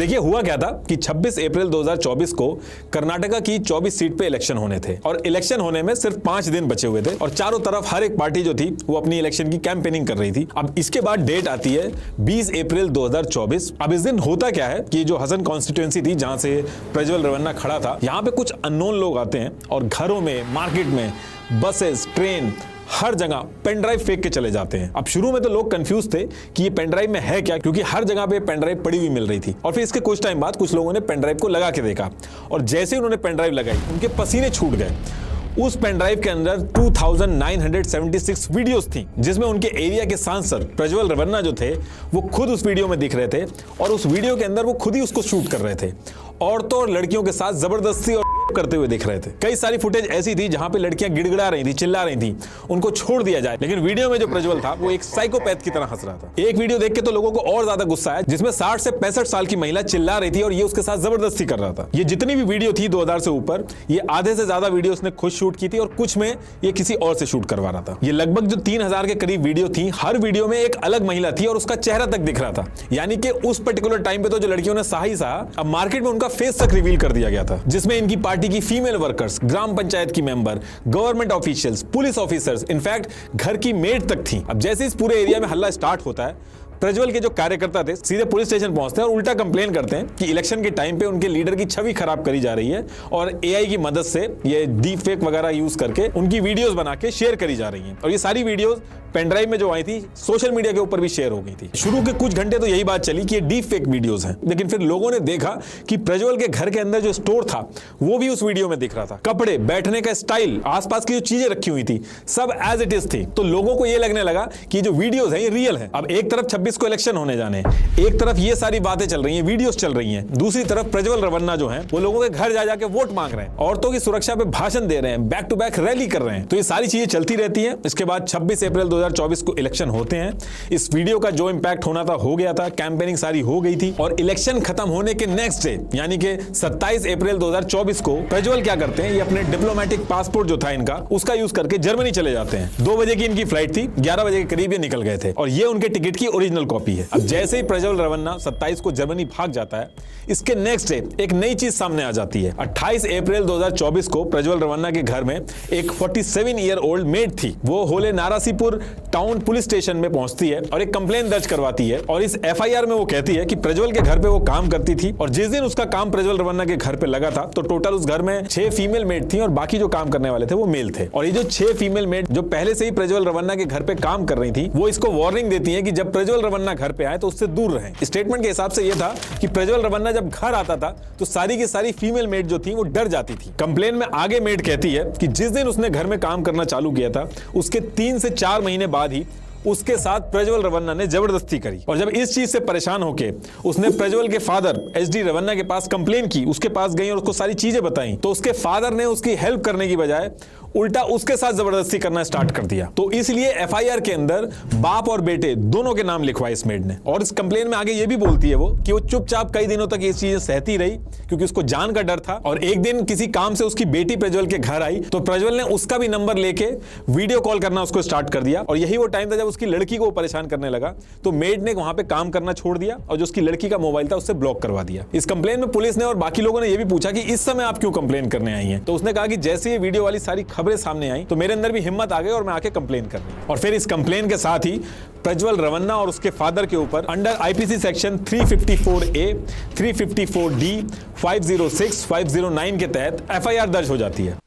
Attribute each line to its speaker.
Speaker 1: देखिए हुआ क्या था कि 26 अप्रैल 2024 को कर्नाटका की 24 सीट पे इलेक्शन होने थे और इलेक्शन होने में सिर्फ 5 दिन बचे हुए थे और चारों तरफ हर एक पार्टी जो थी वो अपनी इलेक्शन की कैंपेनिंग कर रही थी। अब इसके बाद डेट आती है 20 अप्रैल 2024। अब इस दिन होता क्या है कि जो हसन कॉन्स्टिट्यूएंसी थी जहां से प्रज्वल रेवन्ना खड़ा था, यहां पे कुछ अननोन लोग आते हैं और घरों में, मार्केट में, बसेस, ट्रेन, हर जगह पेन ड्राइव फेंक के चले जाते हैं। अब शुरू में तो लोग कंफ्यूज थे कि ये पेन ड्राइव में है क्या, क्योंकि हर जगह पे पेन ड्राइव पड़ी हुई मिल रही थी। और फिर इसके कुछ टाइम बाद कुछ लोगों ने पेन ड्राइव को लगा के देखा और जैसे ही उन्होंने पेन ड्राइव लगाई उनके पसीने छूट गए। उस पेन ड्राइव के अंदर 2976 वीडियोस थी, जिसमें उनके एरिया के सांसद प्रज्वल रेवन्ना जो थे वो खुद उस वीडियो में दिख रहे थे और उस वीडियो के अंदर वो खुद ही उसको शूट कर रहे थे। औरतों और लड़कियों के साथ जबरदस्ती और करते हुए दिख रहे थे। कई सारी फुटेज ऐसी थी जहां पे लड़कियां गिड़गिड़ा रही थी, चिल्ला रही थी, उनको छोड़ दिया जाए। लेकिन वीडियो में जो प्रज्वल था वो एक साइकोपैथ की तरह हंस रहा था। एक वीडियो देख के तो लोगों को और ज्यादा गुस्सा आया, जिसमें 60 से 65 साल की महिला चिल्ला रही थी और ये उसके साथ जबरदस्ती कर रहा था। ये जितनी भी वीडियो थी 2000 से ऊपर, ये आधे से ज्यादा वीडियो उसने खुद शूट की थी और कुछ में ये किसी और से शूट करवा रहा था। ये लगभग जो 3000 के करीब वीडियो थी, हर वीडियो में एक अलग महिला थी और उसका चेहरा तक दिख रहा था। यानी कि उस पर्टिकुलर टाइम पे तो जो लड़कियों ने सहा ही सहा, अब मार्केट में उनका फेस तक रिवील कर दिया गया था, जिसमें इनकी पार्टी की फीमेल वर्कर्स, ग्राम पंचायत की member, government officials, police officers, in fact घर की मेड तक थी। अब जैसे इस पूरे एरिया में हल्ला स्टार्ट होता है, प्रज्वल के जो कार्यकर्ता थे सीधे पुलिस स्टेशन पहुंचते हैं और उल्टा कंप्लेन करते हैं कि इलेक्शन के टाइम पे उनके लीडर की छवि खराब करी जा रही है और एआई की मदद से ये डीप फेक वगैरह यूज करके उनकी वीडियोस बना के शेयर करी जा रही हैं। और ये सारी वीडियोस पेन ड्राइव में जो आई थी सोशल मीडिया के ऊपर भी शेयर हो गई थी। शुरू के कुछ घंटे तो यही बात चली कि ये डीप फेक वीडियोस हैं, लेकिन फिर लोगों ने देखा कि प्रज्वल के घर के अंदर जो स्टोर था वो भी उस वीडियो में दिख रहा था। कपड़े, बैठने का स्टाइल, आसपास की जो चीजें रखी हुई थी सब एज इट इज थी। तो लोगों को ये लगने लगा कि जो वीडियोस हैं ये रियल है। अब एक तरफ 26 को इलेक्शन होने जाने, एक तरफ ये सारी बातें चल रही हैं, वीडियोस चल रही हैं, दूसरी तरफ प्रज्वल रेवन्ना जो हैं वो लोगों के घर जा जाके वोट मांग रहे हैं, औरतों की सुरक्षा पे भाषण दे रहे हैं, बैक टू बैक रैली कर रहे हैं। तो ये सारी चीजें चलती रहती हैं। इसके बाद 26 अप्रैल 2024 को इलेक्शन होते हैं। इस वीडियो का जो इंपैक्ट होना था हो गया था, कैंपेनिंग सारी हो गई थी और इलेक्शन खत्म होने के नेक्स्ट डे यानी कि 27 अप्रैल 2024 को प्रज्वल क्या करते हैं, ये अपने डिप्लोमेटिक पासपोर्ट जो था इनका उसका यूज करके जर्मनी चले जाते हैं। 2 बजे की इनकी फ्लाइट थी, 11 बजे के करीब ये निकल गए थे और ये उनके टिकट की ओरिजिनल कॉपी है। अब जैसे ही प्रज्वल रेवन्ना 27 को जर्मनी भाग जाता है, इसके नेक्स्ट डे एक नई चीज सामने आ जाती है। 28 अप्रैल 2024 को प्रज्वल रेवन्ना के घर में एक 47 ईयर ओल्ड मेड थी, वो होले नारासीपुर टाउन पुलिस स्टेशन में पहुंचती है और एक कंप्लेन दर्ज करवाती है और इस एफआईआर में वो कहती है कि प्रज्वल के घर पे वो काम करती थी और जिस दिन उसका काम प्रज्वल रेवन्ना के घर पे लगा था तो टोटल उस घर में 6 फीमेल मेड थी और बाकी जो काम करने वाले थे वो मेल थे। और ये जो 6 फीमेल मेड जो पहले से ही प्रज्वल रेवन्ना के घर पे काम कर रही थी, वो इसको वार्निंग देती है कि जब प्रज्वल रेवन्ना घर पे आए तो उससे दूर रहें। स्टेटमेंट के हिसाब से ये था कि प्रज्वल रेवन्ना जब घर आता था तो सारी की सारी फीमेल मेड जो थी वो डर जाती थी। कंप्लेन में आगे मेड कहती है कि जिस दिन उसने घर में काम करना चालू किया था उसके 3 से 4 महीने बाद ही उसके साथ प्रज्वल रेवन्ना ने जबरदस्ती करी। और जब इस चीज से परेशान होके उसने प्रज्वल के फादर एसडी रेवन्ना के पास कंप्लेन की, उसके पास गई और उसको सारी चीजें बताई, तो उसके फादर ने उसकी हेल्प करने की बजाय उल्टा उसके साथ जबरदस्ती करना स्टार्ट कर दिया। तो इसलिए एफआईआर के अंदर बाप और बेटे दोनों के नाम लिखवाए इस मेड ने। और इस कंप्लेन में आगे ये भी बोलती है वो कि वो चुपचाप कई दिनों तक ये चीजें सहती रही क्योंकि उसको जान का डर था। और एक दिन किसी काम से उसकी बेटी प्रज्वल के घर आई तो प्रज्वल ने उसका भी नंबर लेके वीडियो कॉल करना उसको स्टार्ट कर दिया और यही वो टाइम था जब उसकी लड़की को परेशान करने लगा। तो मेड ने वहां पे काम करना छोड़ दिया और जो उसकी लड़की का मोबाइल था उससे ब्लॉक करवा दिया। इस कंप्लेन में पुलिस ने और बाकी लोगों ने यह भी पूछा कि इस समय आप क्यों कंप्लेन करने आई हैं? तो उसने कहा कि जैसे ये वीडियो वाली सारी खबरें सामने आई तो मेरे अंदर भी हिम्मत आ गई और मैं आके कंप्लेन कर दी। और फिर इस कंप्लेन के साथ ही प्रज्वल रेवन्ना और उसके फादर के ऊपर under IPC section 354A, 354D, 506, 509 के तहत एफआईआर दर्ज हो जाती है।